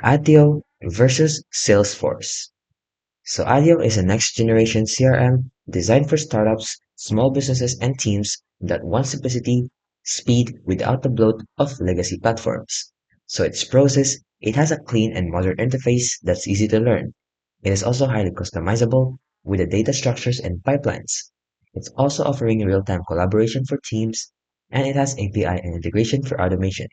Attio versus Salesforce. So Attio is a next generation CRM designed for startups, small businesses, and teams that want simplicity, speed without the bloat of legacy platforms. So its pros is it has a clean and modern interface that's easy to learn. It is also highly customizable with the data structures and pipelines. It's also offering real-time collaboration for teams, and it has API and integration for automation.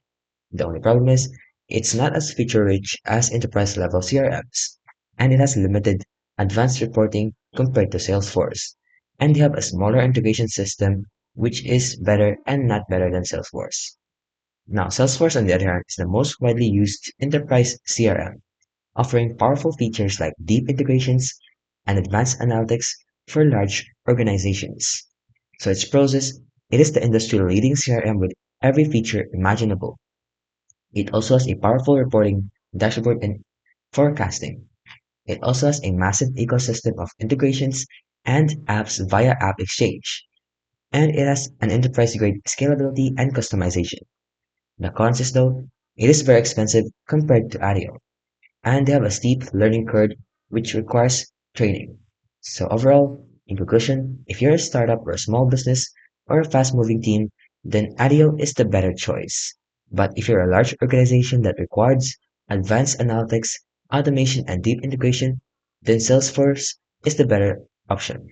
The only problem is, it's not as feature-rich as enterprise-level CRMs, and it has limited advanced reporting compared to Salesforce. And they have a smaller integration system, which is better and not better than Salesforce. Now, Salesforce, on the other hand, is the most widely used enterprise CRM, offering powerful features like deep integrations and advanced analytics for large organizations. So its pros is, it is the industry-leading CRM with every feature imaginable. It also has a powerful reporting dashboard and forecasting. It also has a massive ecosystem of integrations and apps via App Exchange. And it has an enterprise-grade scalability and customization. The cons is though, it is very expensive compared to Adio, and they have a steep learning curve which requires training. So overall, in conclusion, if you're a startup or a small business or a fast-moving team, then Adio is the better choice. But if you're a large organization that requires advanced analytics, automation, and deep integration, then Salesforce is the better option.